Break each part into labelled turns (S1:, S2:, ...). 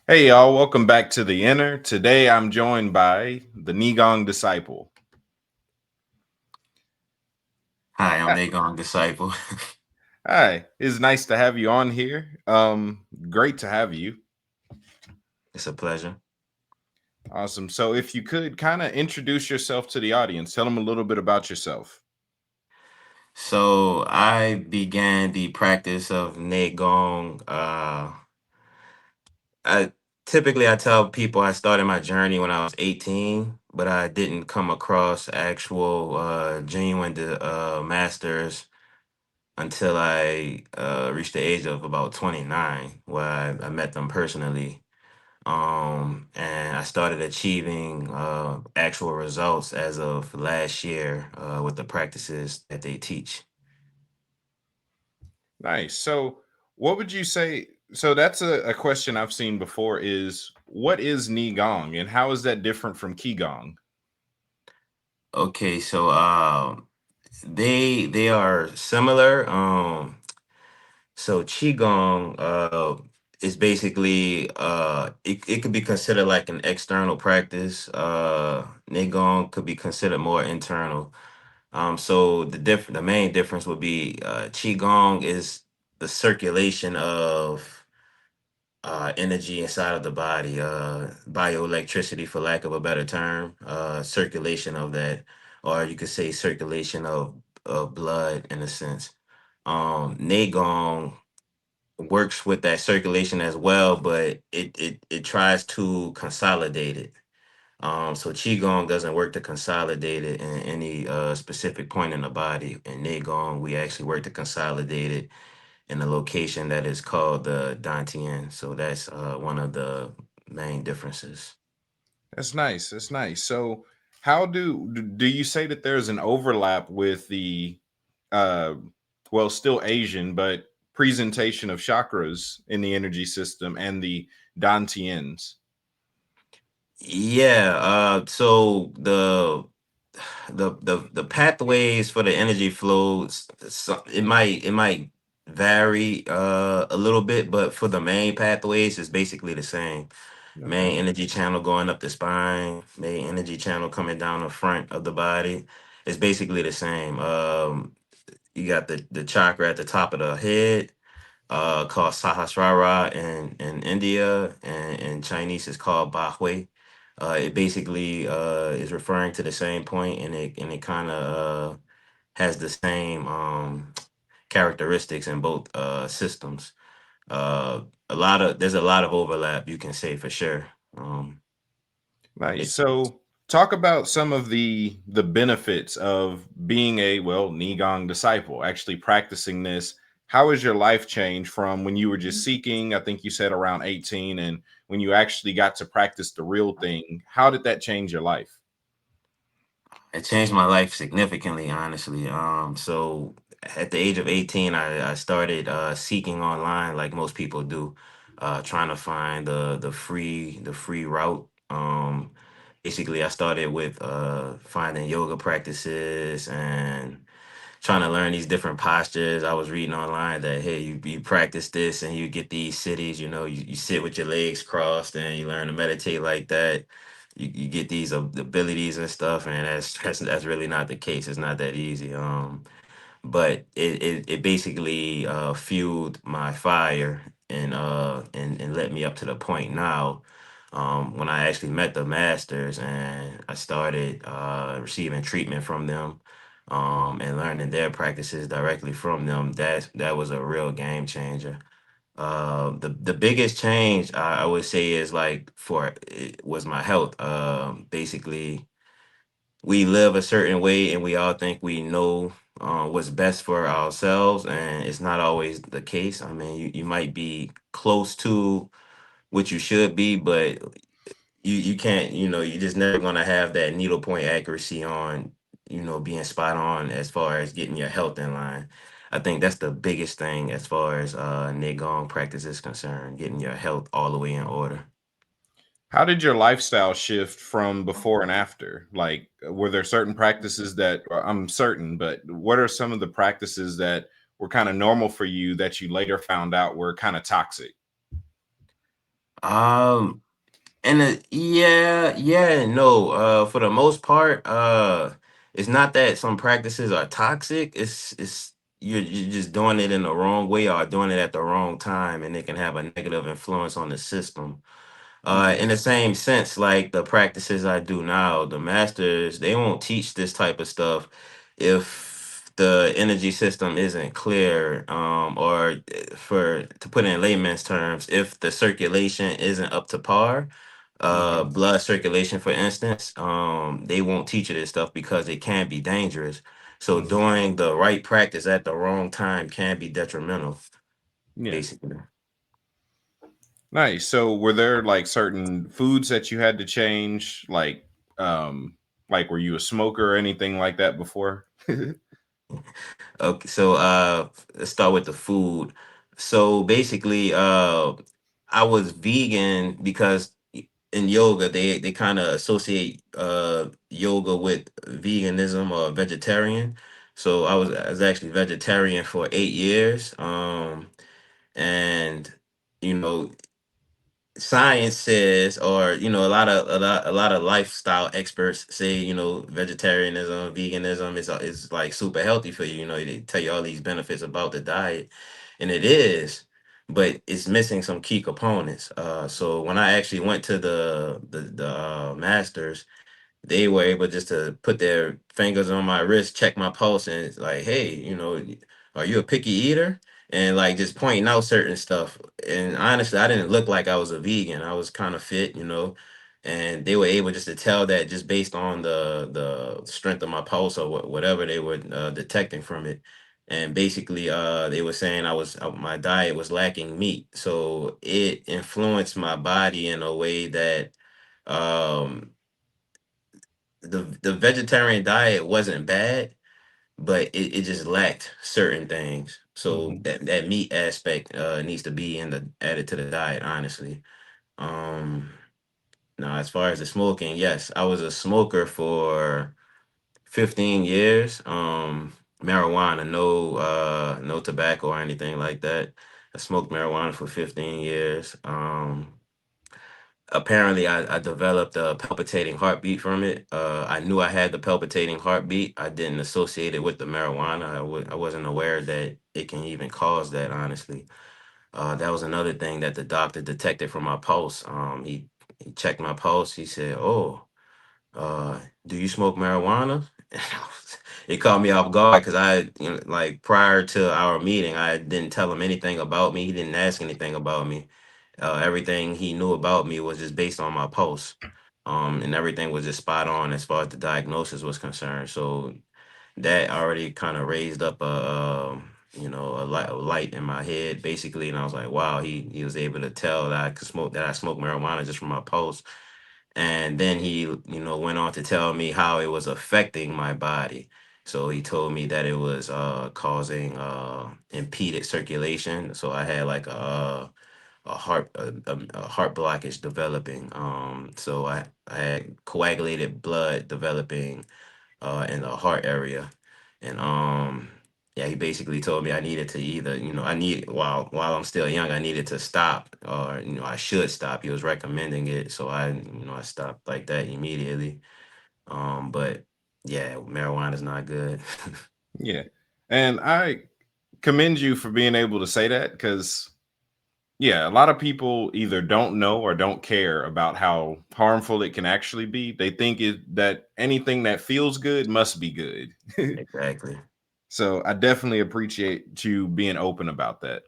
S1: Hey y'all, welcome back to The Inner. Today I'm joined by the Neigong Disciple.
S2: Hi, I'm Neigong Disciple.
S1: Hi, it's nice to have you on here. Great to have you.
S2: It's a pleasure.
S1: Awesome. So if you could kind of introduce yourself to the audience, tell them a little bit about yourself.
S2: So I began the practice of Neigong. I typically I tell people I started my journey when I was 18, but I didn't come across actual genuine masters until I reached the age of about 29, where I met them personally. And I started achieving actual results as of last year with the practices that they teach.
S1: Nice. So what would you say? So that's a question I've seen before is what is Neigong and how is that different from Qigong?
S2: Okay, so they are similar. So Qigong is basically it could be considered like an external practice. Neigong could be considered more internal. So the main difference would be Qigong is the circulation of energy inside of the body, bioelectricity, for lack of a better term, circulation of that, or you could say circulation of blood in a sense. Neigong works with that circulation as well, but it tries to consolidate it. So Qigong doesn't work to consolidate it in any specific point in the body. In Neigong, we actually work to consolidate it in a location that is called the Dantian. So that's one of the main differences.
S1: That's nice. That's nice. So how do you say that there's an overlap with the uh well still Asian but presentation of chakras in the energy system and the dantians?
S2: Yeah. So the pathways for the energy flows, it might vary a little bit, but for the main pathways, it's basically the same.
S1: Okay.
S2: Main energy channel going up the spine, main energy channel coming down the front of the body. It's basically the same. You got the chakra at the top of the head, called Sahasrara in India, and in Chinese it's called Bahui. It basically is referring to the same point, and it kind of has the same characteristics in both systems. Uh, there's a lot of overlap, you can say for sure. Um,
S1: Nice.
S2: it,
S1: So talk about some of the benefits of being a well Neigong disciple, actually practicing this. How has your life changed from when you were just seeking, I think you said around 18, and when you actually got to practice the real thing? How did that change your life?
S2: it changed my life significantly, honestly. So at the age of 18, I started seeking online like most people do, trying to find the free route. Basically, I started with finding yoga practices and trying to learn these different postures. I was reading online that hey, you practice this and you get these cities. You sit with your legs crossed and you learn to meditate like that. You get these abilities and stuff, and that's really not the case. It's not that easy. But it basically fueled my fire and led me up to the point now when I actually met the masters and I started receiving treatment from them and learning their practices directly from them. That was a real game changer. The biggest change I would say is like for it was my health. Basically, we live a certain way and we all think we know what's best for ourselves, and it's not always the case. I mean, you might be close to what you should be, but you can't, you're just never going to have that needle point accuracy on, being spot on as far as getting your health in line. I think that's the biggest thing as far as Neigong practice is concerned, getting your health all the way in order.
S1: How did your lifestyle shift from before and after? Like, were there certain practices that I'm certain, but what are some of the practices that were kind of normal for you that you later found out were kind of toxic?
S2: Um, and yeah, and no. For the most part, it's not that some practices are toxic. It's you're just doing it in the wrong way or doing it at the wrong time, and it can have a negative influence on the system. In
S1: Okay.
S2: the same sense, like the practices I do now, the masters, they won't teach this type of stuff if the energy system isn't clear, or for to put it in layman's terms, if the circulation isn't up to par,
S1: Hmm.
S2: blood circulation, for instance, they won't teach you this stuff because it can be dangerous. So
S1: Hmm.
S2: doing the right practice at the wrong time can be detrimental,
S1: Yeah.
S2: basically.
S1: Nice. So were there like certain foods that you had to change, like were you a smoker or anything like that before?
S2: Okay, so let's start with the food. So basically, I was vegan because in yoga they kind of associate yoga with veganism or vegetarian. So I was actually vegetarian for 8 years. And you know science says, or a lot of lifestyle experts say, vegetarianism, veganism is like super healthy for you. They tell you all these benefits about the diet, and it is, but it's missing some key components. So when I actually went to the masters, they were able just to put their fingers on my wrist, check my pulse, and it's like, hey, are you a picky eater? And like just pointing out certain stuff. And honestly, I didn't look like I was a vegan. I was kind of fit. And they were able just to tell that just based on the strength of my pulse or whatever they were detecting from it. And basically, they were saying my diet was lacking meat, so it influenced my body in a way that um the vegetarian diet wasn't bad, but it just lacked certain things. So
S1: Hmm.
S2: that meat aspect needs to be added to the diet, honestly. Um Now, as far as the smoking, yes, I was a smoker for 15 years. Marijuana, no tobacco or anything like that. I smoked marijuana for 15 years. Apparently I developed a palpitating heartbeat from it. I knew I had the palpitating heartbeat. I didn't associate it with the marijuana. I wasn't aware that it can even cause that, honestly. That was another thing that the doctor detected from my pulse. He checked my pulse. He said, "Oh, uh, do you smoke marijuana?" It caught me off guard because like prior to our meeting, I didn't tell him anything about me. He didn't ask anything about me. Everything he knew about me was just based on my pulse. And everything was just spot on as far as the diagnosis was concerned. So that already kind of raised up a light in my head, basically. And I was like, wow, he was able to tell that I smoke marijuana just from my pulse. And then he went on to tell me how it was affecting my body. So he told me that it was causing impeded circulation. So I had like a heart blockage developing. So I had coagulated blood developing in the heart area. And yeah, he basically told me I needed to either, I need while I'm still young, I needed to stop, or I should stop. He was recommending it, so I stopped like that immediately. But yeah, marijuana is not good.
S1: Yeah. And I commend you for being able to say that because, yeah, a lot of people either don't know or don't care about how harmful it can actually be. They think that anything that feels good must be good.
S2: Exactly.
S1: So I definitely appreciate you being open about that.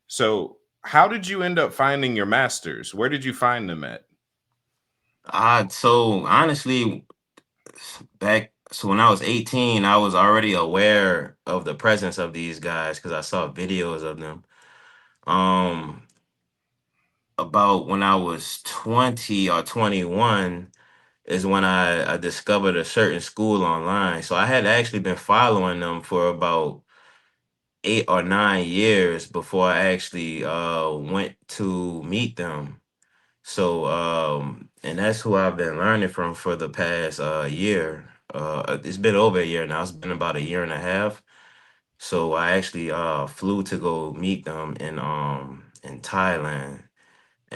S1: So, how did you end up finding your masters? Where did you find them at?
S2: So honestly, so when I was 18, I was already aware of the presence of these guys because I saw videos of them. Um, about when I was 20 or 21 is when I discovered a certain school online. So I had actually been following them for about 8 or 9 years before I actually went to meet them. So and that's who I've been learning from for the past year. It's been over a year now. It's been about a year and a half. So I actually flew to go meet them in Thailand.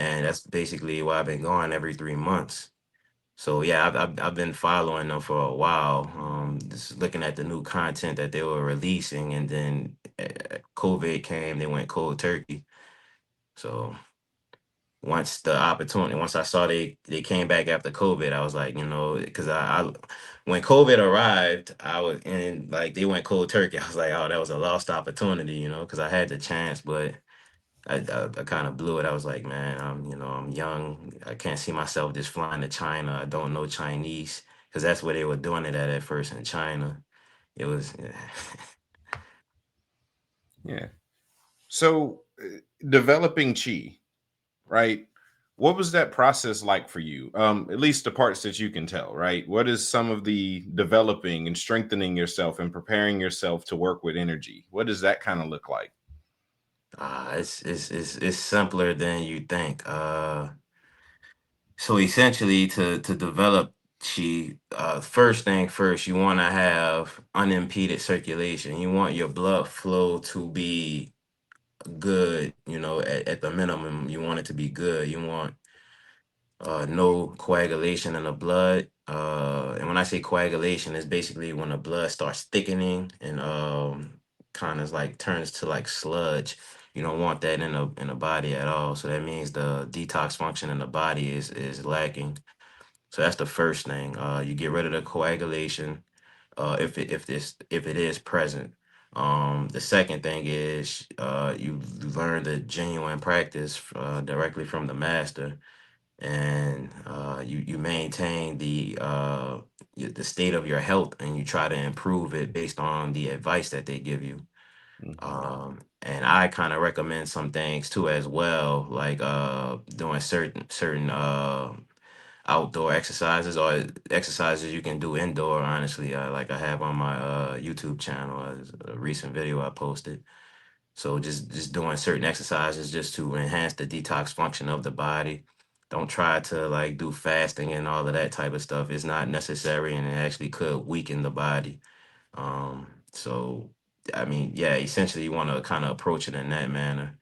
S2: and that's basically why I've been going every 3 months. So yeah, I've been following them for a while. Just looking at the new content that they were releasing, and then COVID came, they went cold turkey. So once I saw they came back after COVID, I was like, because I when COVID arrived, I was and like they went cold turkey. I was like, oh, that was a lost opportunity, because I had the chance, but I kind of blew it. I was like, man, I'm young. I can't see myself just flying to China. I don't know Chinese because that's where they were doing it at first in China. It was,
S1: Yeah. So, developing chi, right? What was that process like for you? At least the parts that you can tell, right? What is some of the developing and strengthening yourself and preparing yourself to work with energy? What does that kind of look like?
S2: it's simpler than you think. So essentially, to develop chi, first thing first, you want to have unimpeded circulation. You want your blood flow to be good. At the minimum, you want it to be good. You want no coagulation in the blood. And when I say coagulation, it's basically when the blood starts thickening and kind of like turns to like sludge. You don't want that in the body at all. So that means the detox function in the body is lacking. So that's the first thing. You get rid of the coagulation if it is present. The second thing is you learn the genuine practice directly from the master, and you maintain the state of your health, and you try to improve it based on the advice that they give you.
S1: Hmm.
S2: And I kind of recommend some things too as well, like doing certain outdoor exercises or exercises you can do indoor. Honestly, like I have on my YouTube channel, a recent video I posted. So just doing certain exercises just to enhance the detox function of the body. Don't try to like do fasting and all of that type of stuff. It's not necessary, and it actually could weaken the body. So I mean, yeah, essentially you want to kind of approach it in that manner.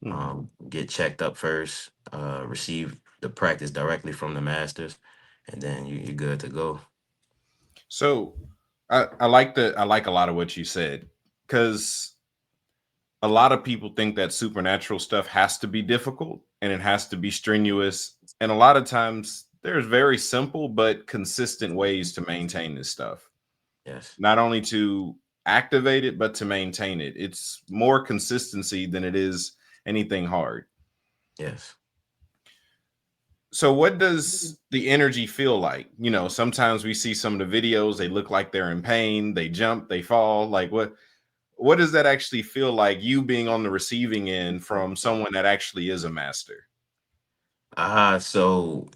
S1: Hmm.
S2: Get checked up first, receive the practice directly from the masters, and then you're good to go.
S1: So, I like a lot of what you said because a lot of people think that supernatural stuff has to be difficult and it has to be strenuous. And a lot of times there's very simple but consistent ways to maintain this stuff.
S2: Yes,
S1: Not only to activate it, but to maintain it. It's more consistency than it is anything hard.
S2: yes.
S1: So what does the energy feel like? Sometimes we see some of the videos, they look like they're in pain, they jump, they fall. Like what does that actually feel like, you being on the receiving end from someone that actually is a master?
S2: So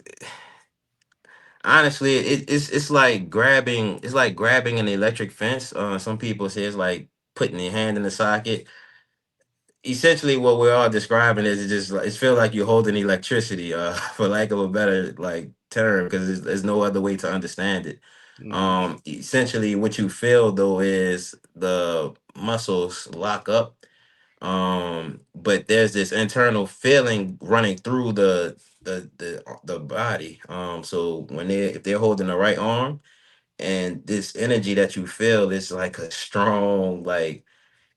S2: honestly, it's like grabbing an electric fence. Some people say it's like putting your hand in the socket. Essentially, what we're all describing is it just like it feels like you're holding electricity, for lack of a better like term, because there's no other way to understand it.
S1: Mhm.
S2: Essentially, what you feel though is the muscles lock up, but there's this internal feeling running through the body. So if they're holding the right arm, and this energy that you feel is like a strong, like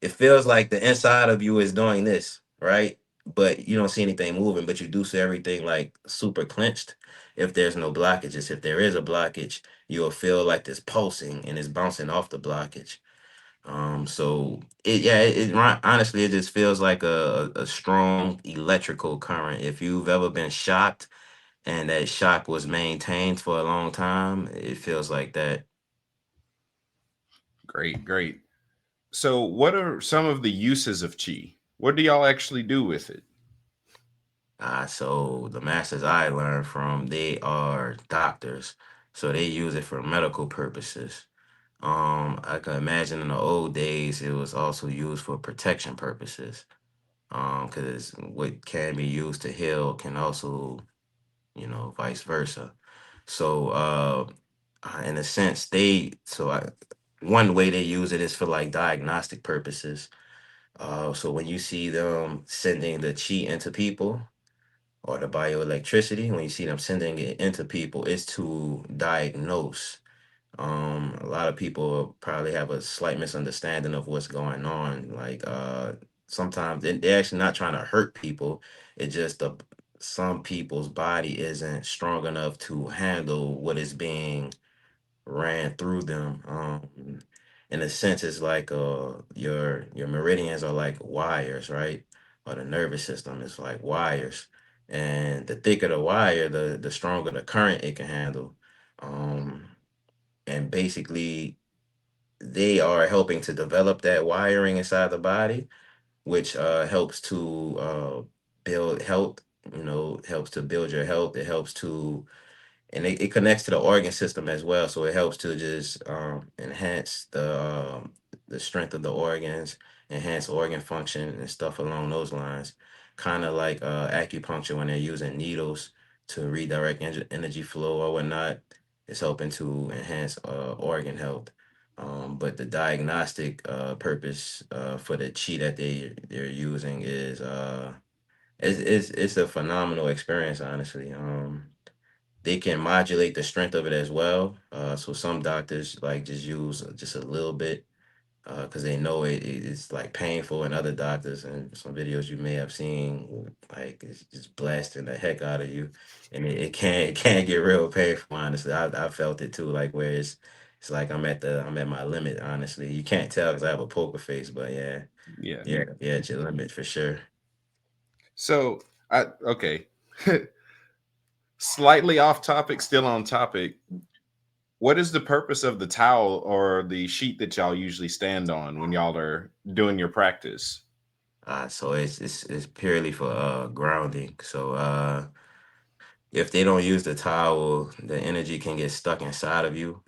S2: it feels like the inside of you is doing this, right? But you don't see anything moving, but you do see everything like super clenched. If there's no blockages, if there is a blockage, you'll feel like this pulsing and it's bouncing off the blockage. So honestly, it just feels like a strong electrical current. If you've ever been shocked and that shock was maintained for a long time, it feels like that.
S1: Great, great. So what are some of the uses of chi? What do y'all actually do with it?
S2: So the masters I learned from, they are doctors, so they use it for medical purposes. I can imagine in the old days it was also used for protection purposes. Because what can be used to heal can also, vice versa. So, in a sense, one way they use it is for like diagnostic purposes. So when you see them sending the chi into people, or the bioelectricity, when you see them sending it into people, is to diagnose. A lot of people probably have a slight misunderstanding of what's going on. Like sometimes they're actually not trying to hurt people. It's just some people's body isn't strong enough to handle what is being ran through them. In a sense, it's like your meridians are like wires, right? Or the nervous system is like wires, and the thicker the wire, the stronger the current it can handle. Um, and basically, they are helping to develop that wiring inside the body, which helps to build health. You know, helps to build your health. It helps to, and it connects to the organ system as well. So it helps to just enhance the strength of the organs, enhance organ function and stuff along those lines. Kind of like acupuncture when they're using needles to redirect energy flow or whatnot. It's helping to enhance organ health. But the diagnostic purpose for the chi that they're using is it's a phenomenal experience, honestly. They can modulate the strength of it as well. So some doctors like just use just a little bit because they know it's like painful, and other doctors and some videos you may have seen like it's just blasting the heck out of you, and it can get real painful. Honestly, I felt it too. Like where it's like I'm at my limit. Honestly, you can't tell because I have a poker face, but yeah,
S1: Yeah.
S2: yeah, it's your limit for sure.
S1: So I okay. Slightly off topic, still on topic. What is the purpose of the towel or the sheet that y'all usually stand on when y'all are doing your practice?
S2: So it's purely for grounding. So if they don't use the towel, the energy can get stuck inside of you.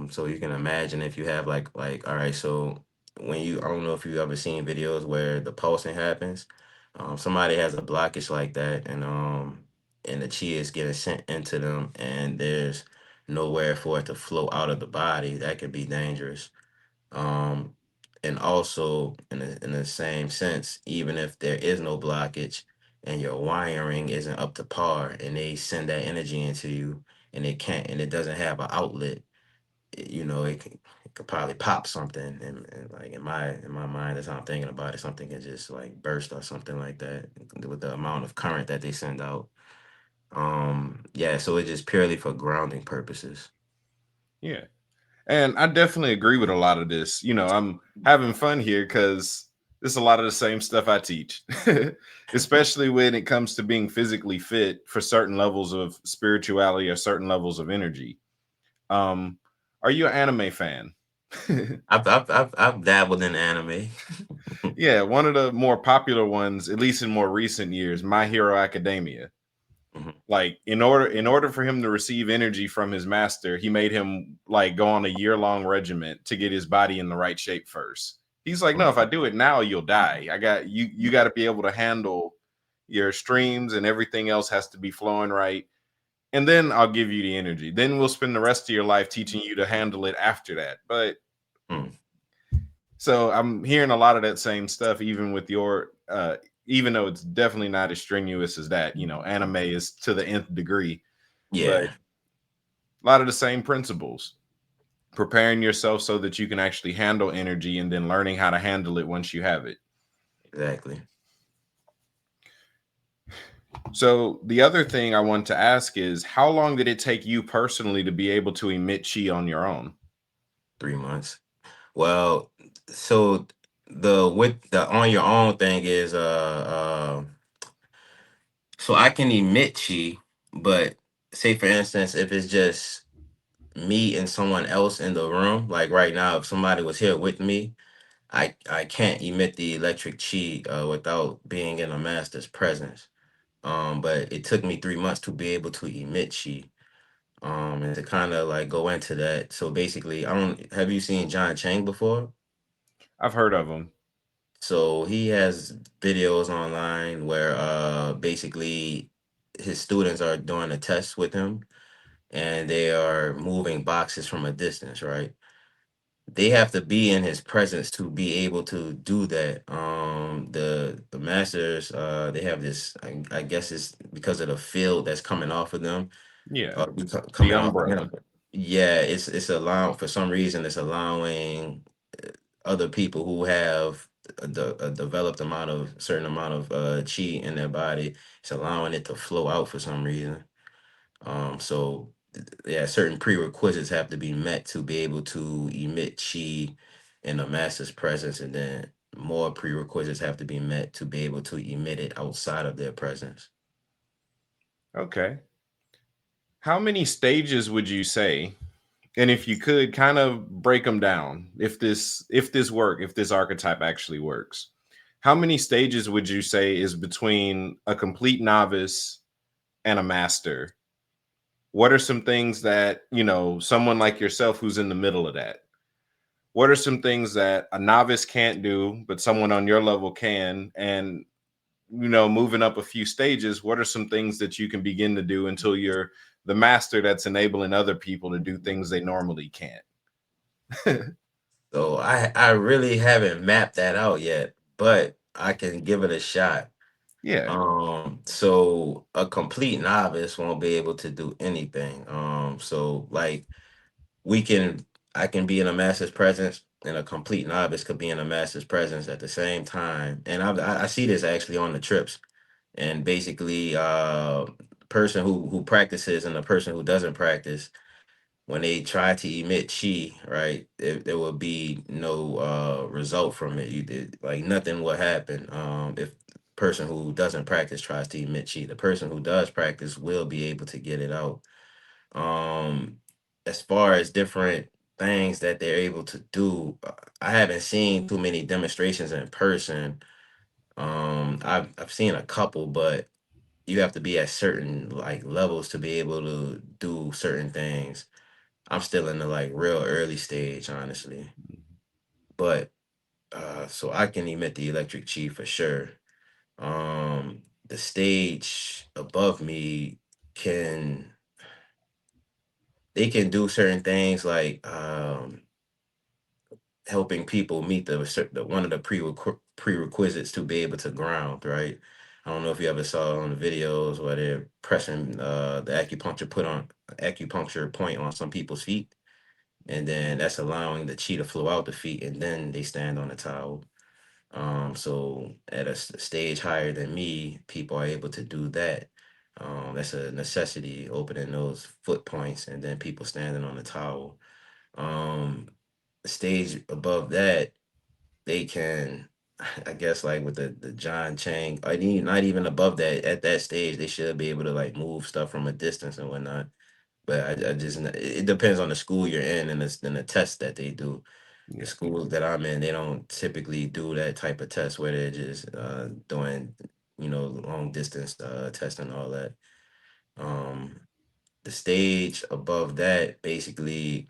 S2: So you can imagine if you have all right, so when you I don't know if you've ever seen videos where the pulsing happens. Somebody has a blockage like that, and the chi is getting sent into them, and there's nowhere for it to flow out of the body. That could be dangerous. Um, and also in the same sense, even if there is no blockage and your wiring isn't up to par, and they send that energy into you, and it doesn't have an outlet, you know, it could probably pop something. And like in my mind, as I'm thinking about it, something can just like burst or something like that with the amount of current that they send out. Yeah, so it's just purely for grounding purposes.
S1: Yeah. And I definitely agree with a lot of this. I'm having fun here because it's a lot of the same stuff I teach, especially when it comes to being physically fit for certain levels of spirituality or certain levels of energy. Um, are you an anime fan?
S2: I've dabbled in anime.
S1: Yeah, one of the more popular ones, at least in more recent years, My Hero Academia.
S2: Mhm.
S1: Like in order for him to receive energy from his master, he made him like go on a year-long regiment to get his body in the right shape first. He's like, no, if I do it now, you'll die. I got you got to be able to handle your streams, and everything else has to be flowing right. And then I'll give you the energy. Then we'll spend the rest of your life teaching you to handle it after that. But
S2: Mm,
S1: so I'm hearing a lot of that same stuff, even with your even though it's definitely not as strenuous as that. Anime is to the nth degree, but
S2: yeah,
S1: a lot of the same principles. Preparing yourself so that you can actually handle energy, and then learning how to handle it once you have it.
S2: exactly.
S1: So the other thing I want to ask is, how long did it take you personally to be able to emit chi on your own?
S2: 3 months. Well, so the with the on your own thing is so I can emit chi, but say for instance, if it's just me and someone else in the room, like right now, if somebody was here with me, I can't emit the electric chi without being in a master's presence. But it took me 3 months to be able to emit chi. And to kind of like go into that. So basically, I don't have you seen John Chang before?
S1: I've heard of them.
S2: So he has videos online where basically his students are doing a test with him, and they are moving boxes from a distance, right? they have to be in his presence to be able to do that. The masters, they have this. I guess it's because of the field that's coming off of them,
S1: Yeah, the
S2: coming off of
S1: umbrella.
S2: him. Yeah, it's allowing, for some reason, it's allowing other people who have a developed amount of certain amount of chi in their body. It's allowing it to flow out for some reason. So yeah, certain prerequisites have to be met to be able to emit chi in a master's presence, and then more prerequisites have to be met to be able to emit it outside of their presence.
S1: Okay. How many stages would you say? And if you could kind of break them down, if this archetype actually works, how many stages would you say is between a complete novice and a master? What are some things that, someone like yourself who's in the middle of that? What are some things that a novice can't do, but someone on your level can? And, moving up a few stages, what are some things that you can begin to do until you're the master that's enabling other people to do things they normally can't?
S2: So I really haven't mapped that out yet, but I can give it a shot.
S1: Yeah.
S2: So a complete novice won't be able to do anything. So like we can I can be in a master's presence, and a complete novice could be in a master's presence at the same time. And I see this actually on the trips. And basically, person who practices and the person who doesn't practice, when they try to emit chi, right, there will be no result from it. You did like nothing will happen. If the person who doesn't practice tries to emit chi, the person who does practice will be able to get it out. um as far as different things that they're able to do, I haven't seen too many demonstrations in person. I've seen a couple, but you have to be at certain like levels to be able to do certain things. I'm still in the like real early stage, honestly. But so I can emit the electric chi for sure. The stage above me can they can do certain things like helping people meet the one of the prerequisites to be able to ground, right? I don't know if you ever saw on the videos where they're pressing the acupuncture point on some people's feet, and then that's allowing the chi to flow out the feet, and then they stand on the towel. So at a stage higher than me, people are able to do that. That's a necessity, opening those foot points, and then people standing on the towel. Um, the stage above that, they can, I guess, like with the John Chang, I mean, not even above that, at that stage, they should be able to like move stuff from a distance and whatnot. But I just, it depends on the school you're in, and the test that they do. The
S1: Yeah.
S2: schools that I'm in, they don't typically do that type of test where they're just doing, long distance testing and all that. Um, the stage above that, basically,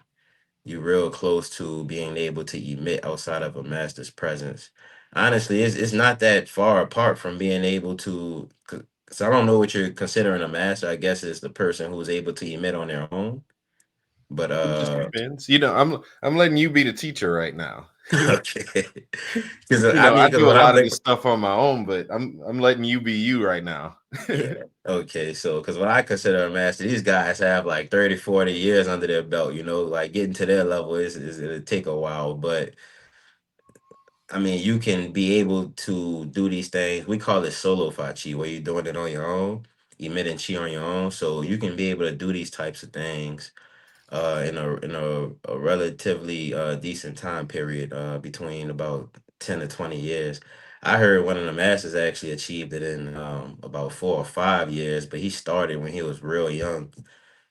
S2: you're real close to being able to emit outside of a master's presence. Honestly, it's not that far apart from being able to. Cause I don't know what you're considering a master. I guess it's the person who's able to emit on their own. But
S1: It just depends. I'm letting you be the teacher right now.
S2: okay, because I mean,
S1: I
S2: because
S1: do a
S2: when I'm
S1: lot of
S2: like,
S1: this stuff on my own, but I'm letting you be you right now.
S2: yeah, okay, so because when I consider a master, these guys have like 30, 40 years under their belt. Like getting to their level is it'll take a while, but I mean, you can be able to do these things. We call it solo fachi, where you're doing it on your own, emitting chi on your own. So you can be able to do these types of things in a relatively decent time period, between about 10 to 20 years. I heard one of the masters actually achieved it in about 4 or 5 years, but he started when he was real young.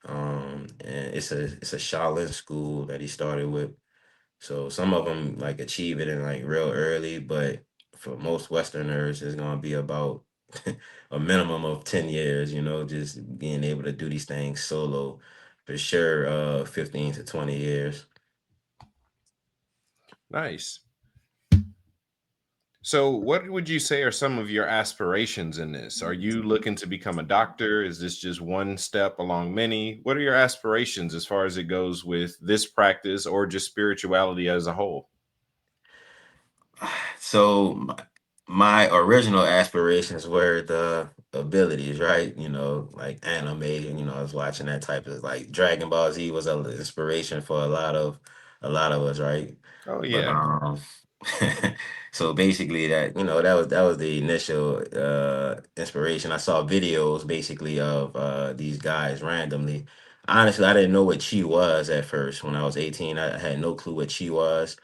S2: And it's a Shaolin school that he started with. So some of them like achieve it in like real early, but for most Westerners, it's gonna be about a minimum of 10 years, just being able to do these things solo. For sure, 15 to 20 years.
S1: Nice. So, what would you say are some of your aspirations in this? Are you looking to become a doctor? Is this just one step along many? What are your aspirations as far as it goes with this practice or just spirituality as a whole?
S2: So my original aspirations were the abilities, right? You know, like anime. I was watching that type of like Dragon Ball Z was an inspiration for a lot of us, right?
S1: Oh,
S2: But
S1: yeah.
S2: so basically that was the initial inspiration. I saw videos basically of these guys randomly. Honestly, I didn't know what chi was at first. When I was 18, I had no clue what chi was.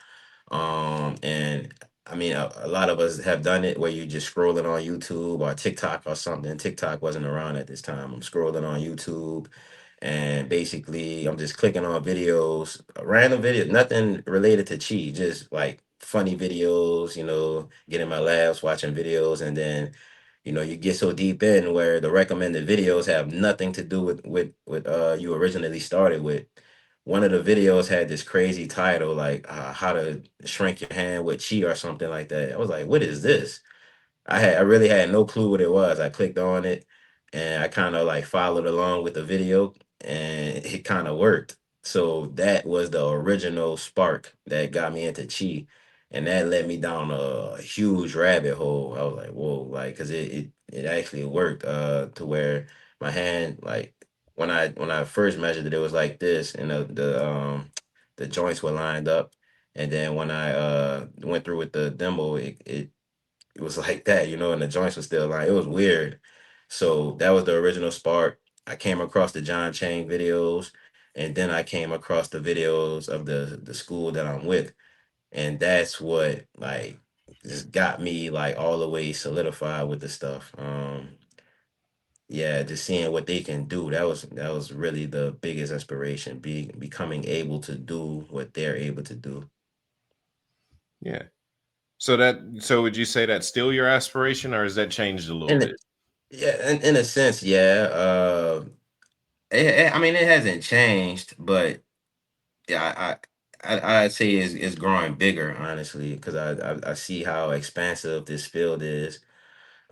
S2: And I mean, a lot of us have done it where you just scrolling on YouTube or TikTok or something. TikTok wasn't around at this time. I'm scrolling on YouTube, and basically I'm just clicking on videos, random videos, nothing related to chi, just like funny videos, getting my laughs, watching videos, and then you get so deep in where the recommended videos have nothing to do with you originally started with. One of the videos had this crazy title like how to shrink your hand with chi or something like that. I was like, what is this? I really had no clue what it was. I clicked on it and I kind of like followed along with the video and it kind of worked. So that was the original spark that got me into chi. And that led me down a huge rabbit hole. I was like, whoa, like, cause it actually worked to where my hand, like when I first measured it, it was like this and the joints were lined up. And then when I went through with the demo, it was like that, and the joints were still aligned. It was weird. So that was the original spark. I came across the John Chang videos, and then I came across the videos of the school that I'm with, and that's what like just got me like all the way solidified with the stuff. Yeah, just seeing what they can do. That was really the biggest inspiration. Becoming able to do what they're able to do.
S1: Yeah. So would you say that's still your aspiration or has that changed a little
S2: And
S1: bit?
S2: yeah, in a sense, yeah. I mean, it hasn't changed, but yeah, I'd say it's growing bigger, honestly, because I see how expansive this field is.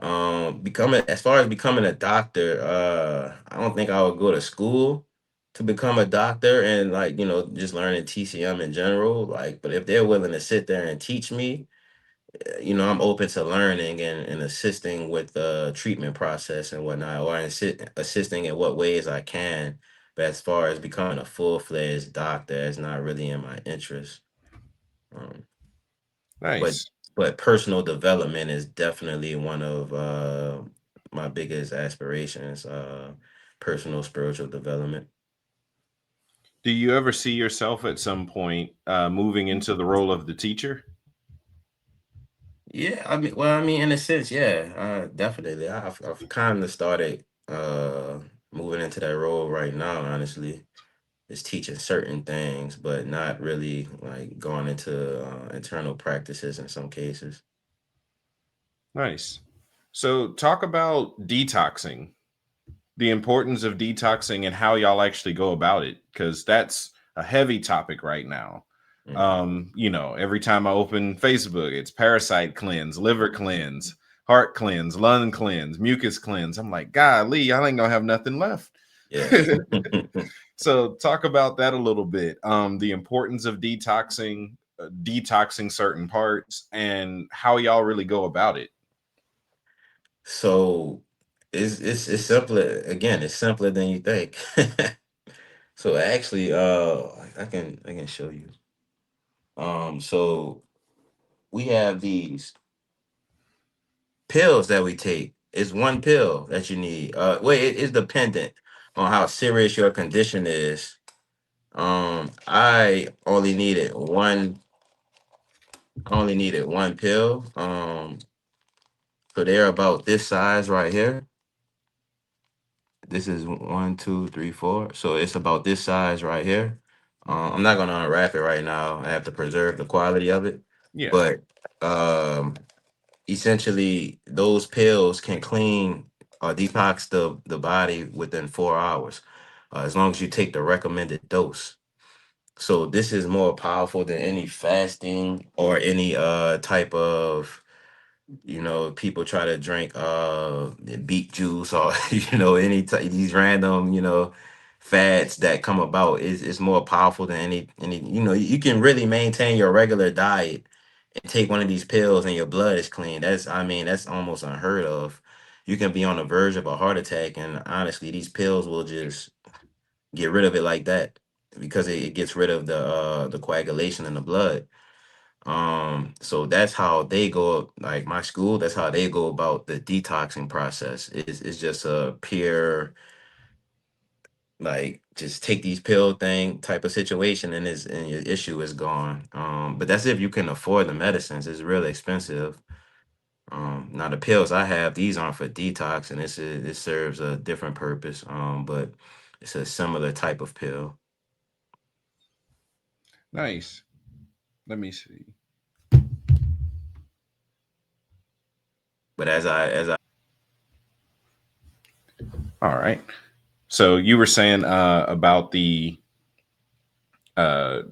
S2: Becoming as far as becoming a doctor, I don't think I would go to school to become a doctor and like just learning TCM in general. Like, but if they're willing to sit there and teach me, I'm open to learning and assisting with the treatment process and whatnot, or assisting in what ways I can. But as far as becoming a full-fledged doctor, it's not really in my interest. Um, but
S1: Nice.
S2: but personal development is definitely one of my biggest aspirations. Personal spiritual development.
S1: Do you ever see yourself at some point moving into the role of the teacher?
S2: Yeah, I mean, in a sense, yeah, definitely. I've kind of started moving into that role right now. Honestly, is teaching certain things, but not really like going into internal practices in some cases.
S1: Nice. So talk about detoxing, the importance of detoxing and how y'all actually go about it, because that's a heavy topic right now.
S2: Hmm.
S1: Every time I open Facebook, it's parasite cleanse, liver cleanse, heart cleanse, lung cleanse, mucus cleanse. I'm like, golly, I ain't gonna have nothing left.
S2: Yeah.
S1: So talk about that a little bit. The importance of detoxing certain parts, and how y'all really go about it.
S2: So it's simpler. Again, it's simpler than you think. So actually, I can show you. So we have these pills that we take. It's one pill that you need. Wait, it is dependent on how serious your condition is. I only needed one. I only needed one pill. So they're about this size right here. This is one, two, three, four. So it's about this size right here. I'm not gonna unwrap it right now. I have to preserve the quality of it.
S1: Yeah.
S2: But um, essentially, those pills can clean or detox the body within 4 hours, as long as you take the recommended dose. So this is more powerful than any fasting or any type of People try to drink beet juice or these random fads that come about is more powerful than any. You can really maintain your regular diet and take one of these pills and your blood is clean. That's almost unheard of. You can be on the verge of a heart attack, and honestly these pills will just get rid of it like that, because it gets rid of the coagulation in the blood. So that's how they go, like my school, that's how they go about the detoxing process. It's just a pure, like, just take these pill thing type of situation, and your issue is gone. But that's if you can afford the medicines. It's really expensive. Now the pills I have, these aren't for detox, and it serves a different purpose. But it's a similar type of pill.
S1: Nice. Let me see.
S2: But as I
S1: All right. So you were saying about uh,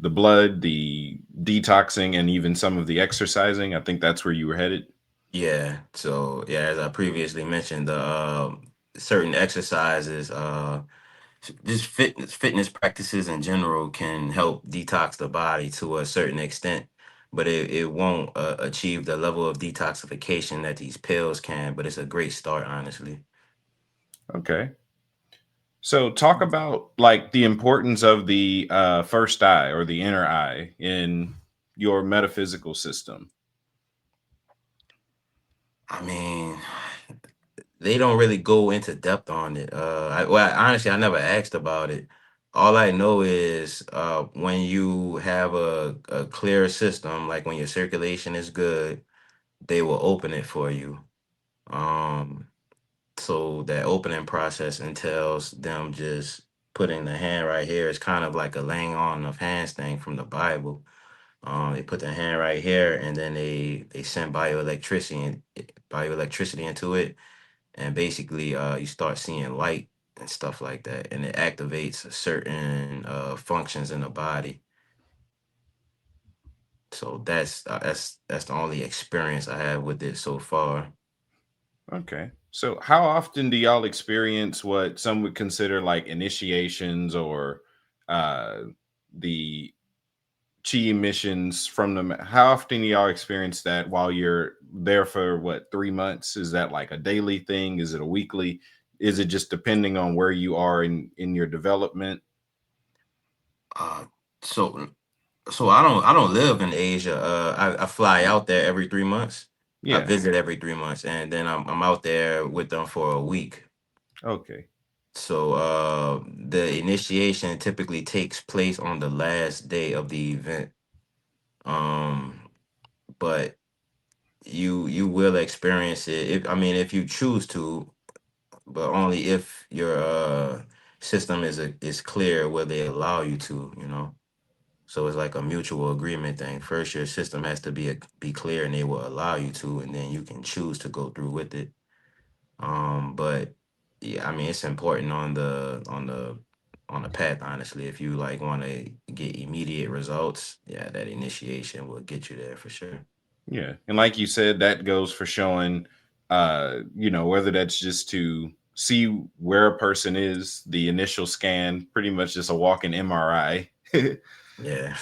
S1: the blood, the detoxing, and even some of the exercising. I think that's where you were headed.
S2: Yeah. So yeah, as I previously mentioned, the certain exercises, just fitness practices in general can help detox the body to a certain extent, but it won't achieve the level of detoxification that these pills can. But it's a great start, honestly.
S1: Okay. So talk about like the importance of the first eye or the inner eye in your metaphysical system.
S2: I mean, they don't really go into depth on it. Honestly, I never asked about it. All I know is when you have a clear system, like when your circulation is good, they will open it for you. Um, so that opening process entails them just putting the hand right here. It's kind of like a laying on of hands thing from the Bible. They put their hand right here, and then they send bioelectricity into it, and basically you start seeing light and stuff like that, and it activates certain functions in the body. So that's the only experience I have with it so far.
S1: Okay. So how often do y'all experience what some would consider like initiations or uh, the chi emissions from them? How often do y'all experience that while you're there for what, 3 months? Is that like a daily thing? Is it a weekly? Is it just depending on where you are in your development?
S2: uh, so so I don't live in Asia. I fly out there every 3 months. I
S1: Yeah.
S2: visit every 3 months, and then I'm out there with them for a week.
S1: Okay.
S2: So the initiation typically takes place on the last day of the event. Um, but you will experience it, if you choose to, but only if your system is clear where they allow you to. So it's like a mutual agreement thing. First your system has to be clear, and they will allow you to, and then you can choose to go through with it. But yeah, it's important on the path, honestly. If you like want to get immediate results, yeah, that initiation will get you there for sure.
S1: Yeah. And like you said, that goes for showing whether that's just to see where a person is, the initial scan, pretty much just a walking MRI.
S2: Yeah.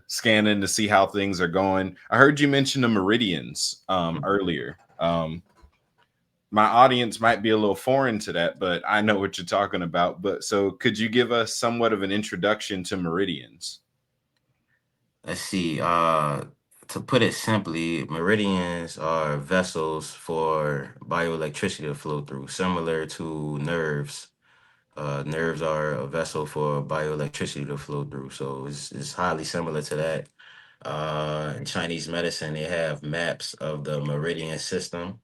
S1: Scanning to see how things are going. I heard you mention the meridians earlier. My audience might be a little foreign to that, but I know what you're talking about. But so could you give us somewhat of an introduction to meridians?
S2: Let's see. To put it simply, meridians are vessels for bioelectricity to flow through, similar to nerves. Nerves are a vessel for bioelectricity to flow through, so it's highly similar to that. In Chinese medicine, they have maps of the meridian system,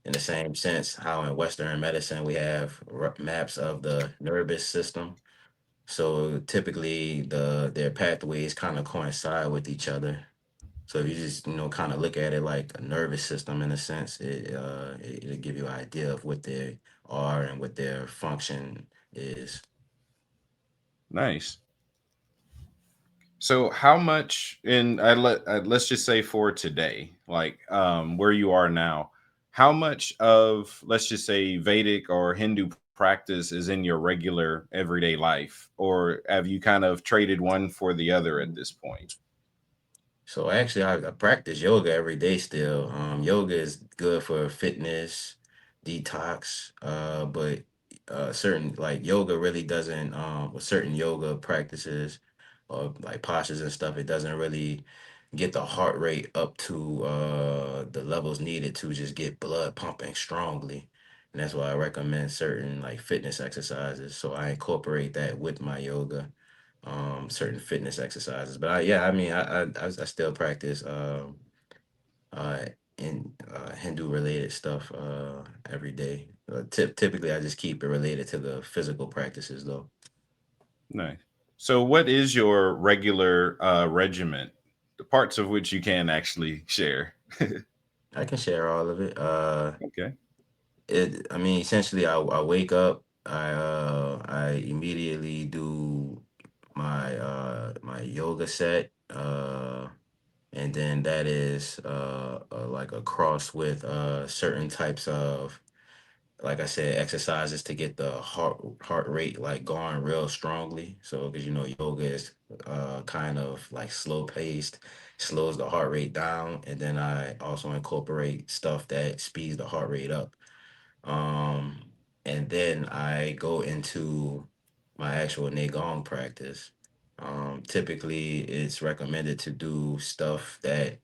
S2: in the same sense how in Western medicine we have maps of the nervous system. So typically their pathways kind of coincide with each other. So if you just kind of look at it like a nervous system in a sense, it'll give you an idea of what they are and what their function is.
S1: Nice. So how much in let's just say for today, like where you are now, how much of let's just say Vedic or Hindu practice is in your regular everyday life, or have you kind of traded one for the other at this point?
S2: So actually, I practice yoga every day still. Yoga is good for fitness, detox, but certain like yoga really doesn't, with certain yoga practices or like postures and stuff, it doesn't really get the heart rate up to the levels needed to just get blood pumping strongly. And that's why I recommend certain like fitness exercises. So I incorporate that with my yoga, certain fitness exercises. But yeah, I mean, I still practice uh in Hindu related stuff every day. Typically, I just keep it related to the physical practices though.
S1: Nice. So what is your regular regiment? The parts of which you can actually share.
S2: I can share all of it.
S1: Okay.
S2: I mean, essentially, I wake up. I immediately do my yoga set. And then that is like a cross with certain types of, like I said, exercises to get the heart rate like going real strongly. So because yoga is kind of like slow paced, slows the heart rate down, and then I also incorporate stuff that speeds the heart rate up. um and then I go into my actual Neigong practice. Typically it's recommended to do stuff that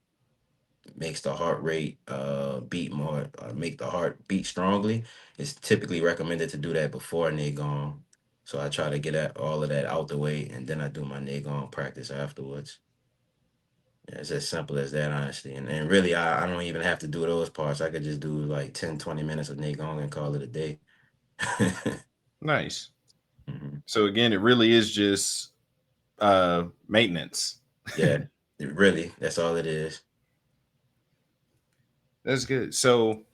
S2: makes the heart rate beat more, make the heart beat strongly. It's typically recommended to do that before Neigong. So I try to get all of that out the way, and then I do my Neigong practice afterwards. Yeah, it's as simple as that, honestly. And really, I don't even have to do those parts. I could just do like 10, 20 minutes of Neigong and call it a day.
S1: Nice.
S2: Mhm.
S1: So again, it really is just maintenance.
S2: Yeah, really, that's all it is.
S1: That's good. So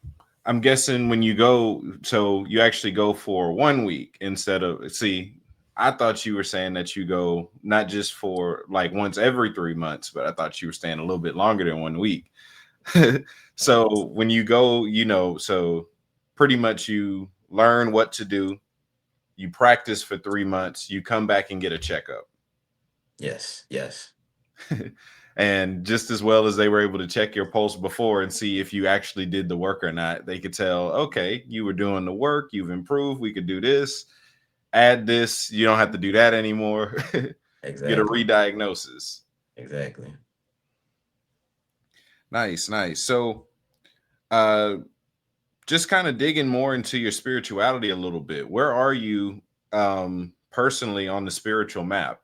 S1: I'm guessing when you go, so you actually go for 1 week instead of, see, I thought you were saying that you go not just for like once every 3 months, but I thought you were staying a little bit longer than 1 week. So when you go, so pretty much you learn what to do, you practice for 3 months, you come back and get a checkup.
S2: Yes, yes,
S1: And just as well as they were able to check your pulse before and see if you actually did the work or not, they could tell, okay, you were doing the work, you've improved, we could do this, add this, you don't have to do that anymore. Get a
S2: exactly,
S1: re-diagnosis.
S2: exactly.
S1: Nice, nice. So uh just kind of digging more into your spirituality a little bit. Where are you personally on the spiritual map?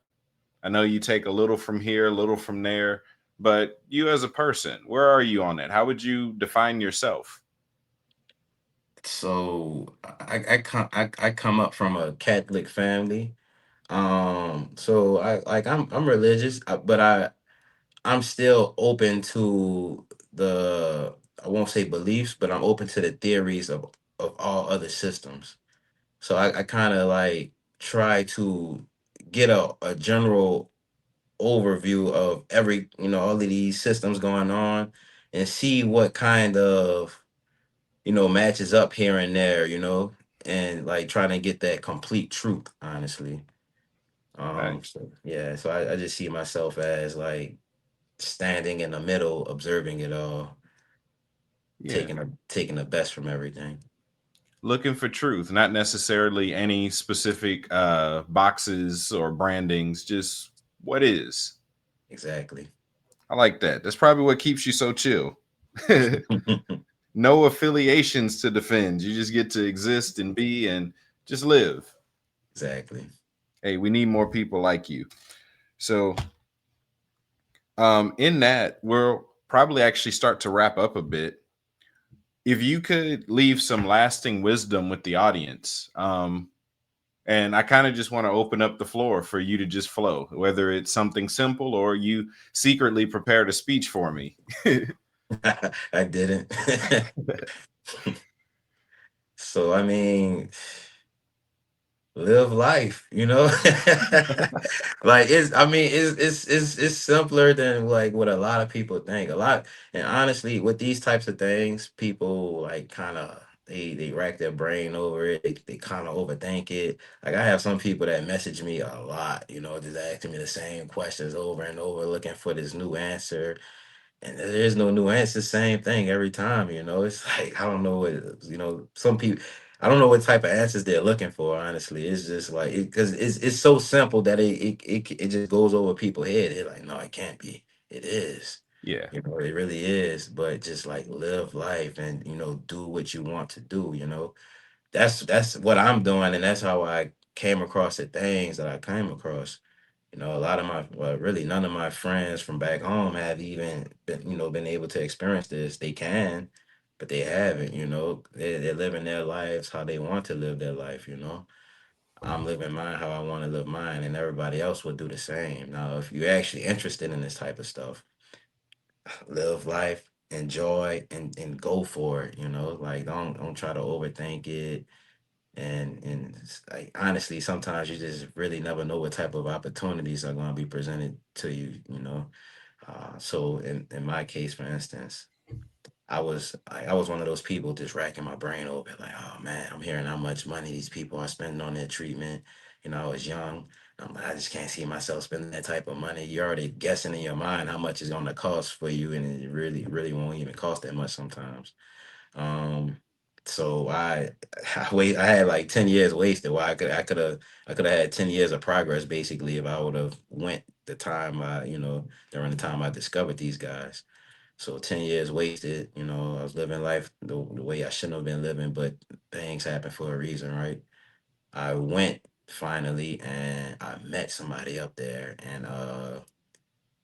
S1: I know you take a little from here, a little from there, but you as a person, where are you on that? How would you define yourself?
S2: So I come up from a Catholic family. So I'm religious, but I'm still open to the, I won't say beliefs, but I'm open to the theories of all other systems. So I kind of like try to get a general overview of every, all of these systems going on, and see what kind of, matches up here and there, and like trying to get that complete truth, honestly.
S1: Nice.
S2: So yeah, so I just see myself as like standing in the middle, observing it all,
S1: Yeah.
S2: taking the best from everything.
S1: Looking for truth, not necessarily any specific boxes or brandings, just what is.
S2: Exactly.
S1: I like that. That's probably what keeps you so chill. No affiliations to defend. You just get to exist and be and just live.
S2: Exactly.
S1: Hey, we need more people like you. So, in that, we'll probably actually start to wrap up a bit. If you could leave some lasting wisdom with the audience, and I kind of just want to open up the floor for you to just flow, whether it's something simple or you secretly prepared a speech for me.
S2: I didn't. So I mean, live life, you know. Like it's, I mean, it's simpler than like what a lot of people think. A lot, and honestly, with these types of things, people like kind of they rack their brain over it. They kind of overthink it. Like I have some people that message me a lot, you know, just asking me the same questions over and over, looking for this new answer, and there is no new answer. Same thing every time, you know. It's like I don't know what, you know, some people, I don't know what type of answers they're looking for. Honestly, it's just like because it's so simple that it just goes over people's head. They're like, no, it can't be. It is.
S1: Yeah.
S2: You know, it really is. But just like live life and do what you want to do. That's what I'm doing, and that's how I came across the things that I came across. A lot of my, well, really none of my friends from back home have even been able to experience this. They can, but they haven't. They're living their lives how they want to live their life. I'm living mine how I want to live mine, and everybody else will do the same. Now, if you're actually interested in this type of stuff, live life, enjoy, and go for it. Like don't try to overthink it. And like honestly, sometimes you just really never know what type of opportunities are going to be presented to you. So in my case, for instance, I was one of those people just racking my brain over it, like, oh man, I'm hearing how much money these people are spending on their treatment. I was young. I'm like, I just can't see myself spending that type of money. You're already guessing in your mind how much it's going to cost for you, and it really, really won't even cost that much sometimes. Um, so I had like 10 years wasted. Well, I could have had 10 years of progress basically if I would have went the time during the time I discovered these guys. So 10 years wasted. I was living life the way I shouldn't have been living, but things happen for a reason, right? I went finally and I met somebody up there, and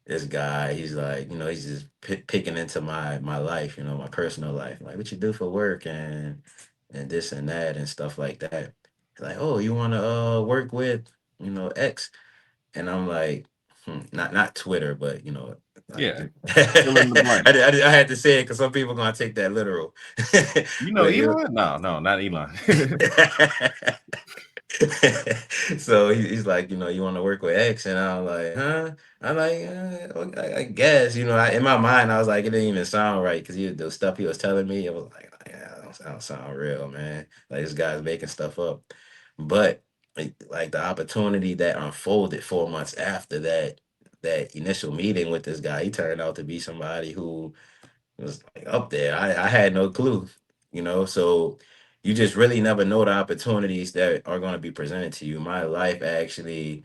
S2: this guy, he's like, he's just picking into my life, my personal life, like what you do for work, and this and that and stuff like that. He's like, oh, you want to work with X, and I'm like, not Twitter, but like
S1: Yeah. Fill in the blank.
S2: I had to say it because some people gonna take that literal.
S1: You know
S2: But
S1: Elon? No, no, not Elon.
S2: so he's like, you want to work with X, and I'm like, huh? I'm like, okay, I guess, in my mind, I was like, it didn't even sound right because the stuff he was telling me, it was like, yeah, that don't sound real, man. Like this guy's making stuff up. But like the opportunity that unfolded 4 months after that initial meeting with this guy, he turned out to be somebody who was like up there. I had no clue, so you just really never know the opportunities that are going to be presented to you. My life actually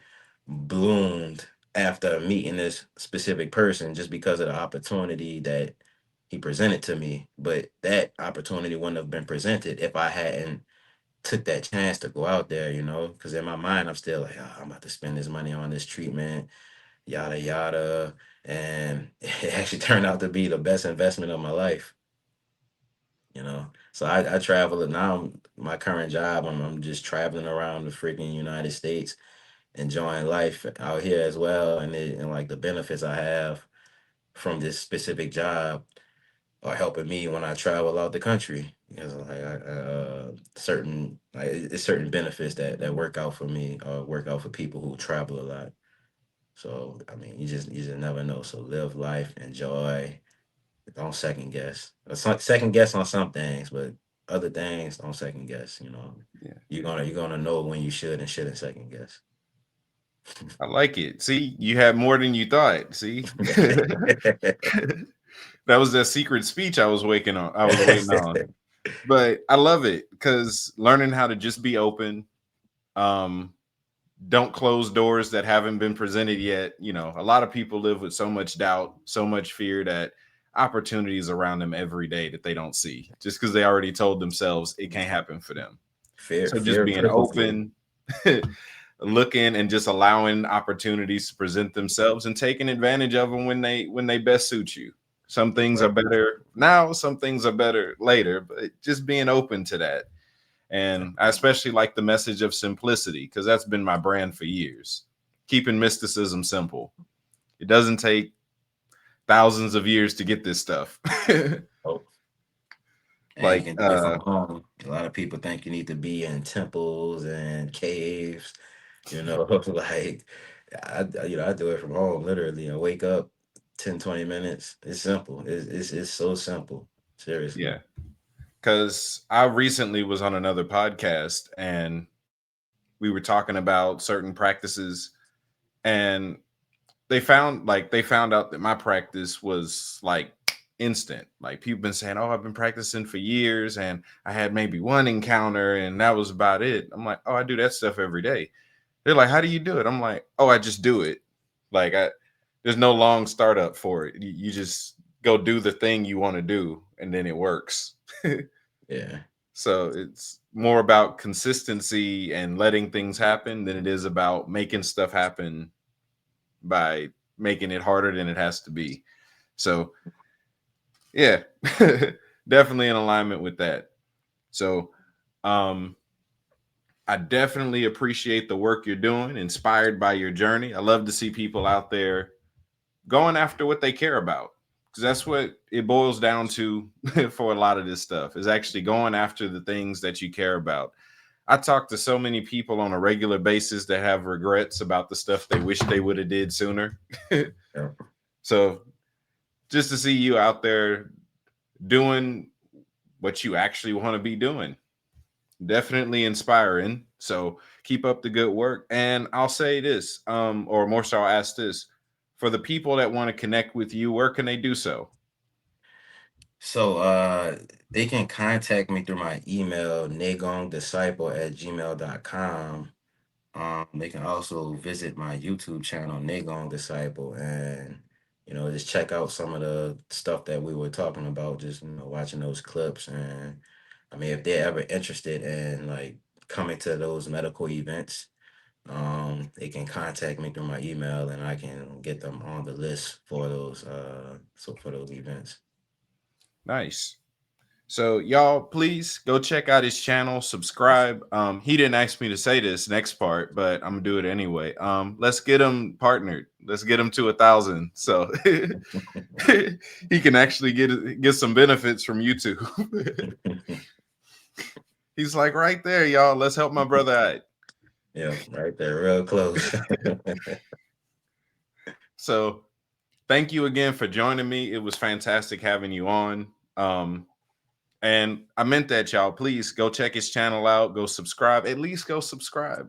S2: bloomed after meeting this specific person just because of the opportunity that he presented to me. But that opportunity wouldn't have been presented if I hadn't took that chance to go out there, because in my mind, I'm still like, oh, I'm about to spend this money on this treatment, yada, yada. And it actually turned out to be the best investment of my life. So I travel now. My current job, I'm just traveling around the freaking United States, enjoying life out here as well, and like the benefits I have from this specific job are helping me when I travel out the country. Because like certain like it's certain benefits that work out for me or work out for people who travel a lot. So I mean, you just never know. So live life, enjoy. Don't second guess. Second guess on some things, but other things don't second guess.
S1: Yeah.
S2: You're gonna know when you should and shouldn't second guess.
S1: I like it. See, you had more than you thought. See? That was that secret speech I was waiting on. But I love it because learning how to just be open, um, don't close doors that haven't been presented yet. A lot of people live with so much doubt, so much fear that opportunities around them every day that they don't see just because they already told themselves it can't happen for them.
S2: fear,
S1: So just
S2: fear
S1: being
S2: cripples you.
S1: open, looking and just allowing opportunities to present themselves and taking advantage of them when they best suit you. Some things are
S2: Right.
S1: better now, some things are better later, but just being open to that. And I especially like the message of simplicity because that's been my brand for years. Keeping mysticism simple. It doesn't take thousands of years to get this stuff.
S2: Oh, And you
S1: Like,
S2: can do it from home. A lot of people think you need to be in temples and caves, you know, like I do it from home literally. I wake up 10, 20 minutes. It's simple. It's so simple. Seriously.
S1: yeah, because I recently was on another podcast and we were talking about certain practices, and they found out that my practice was like instant. Like people been saying, "Oh, I've been practicing for years, and I had maybe one encounter, and that was about it." I'm like, "Oh, I do that stuff every day." They're like, "How do you do it?" I'm like, "Oh, I just do it." Like there's no long startup for it. You just go do the thing you want to do, and then it works.
S2: Yeah.
S1: So it's more about consistency and letting things happen than it is about making stuff happen by making it harder than it has to be. So yeah, definitely in alignment with that. So um I definitely appreciate the work you're doing, inspired by your journey. I love to see people out there going after what they care about, because that's what it boils down to for a lot of this stuff, is actually going after the things that you care about. I talk to so many people on a regular basis that have regrets about the stuff they wish they would have did sooner.
S2: Yeah.
S1: So just to see you out there doing what you actually want to be doing, definitely inspiring. So keep up the good work. And I'll say this, or more so, I'll ask this: for the people that want to connect with you, where can they do so?
S2: So they can contact me through my email, neigongdisciple@gmail.com. They can also visit my YouTube channel, Neigong Disciple, and just check out some of the stuff that we were talking about, just watching those clips. And I mean, if they're ever interested in like coming to those medical events, they can contact me through my email and I can get them on the list for those for those events.
S1: Nice. So y'all, please go check out his channel, subscribe. He didn't ask me to say this next part, but I'm gonna do it anyway. Let's get him partnered. Let's get him to 1,000, so he can actually get some benefits from YouTube. He's like right there, y'all. Let's help my brother out.
S2: Yeah, right there, real close.
S1: So thank you again for joining me. It was fantastic having you on. And I meant that, y'all. Please go check his channel out. Go subscribe. At least go subscribe.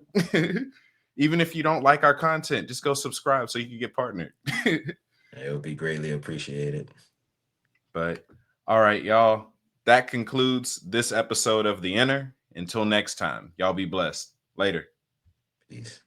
S1: Even if you don't like our content, just go subscribe so you can get partnered.
S2: It would be greatly appreciated.
S1: But all right, y'all. That concludes this episode of The Inner. Until next time, y'all be blessed. Later.
S2: Peace.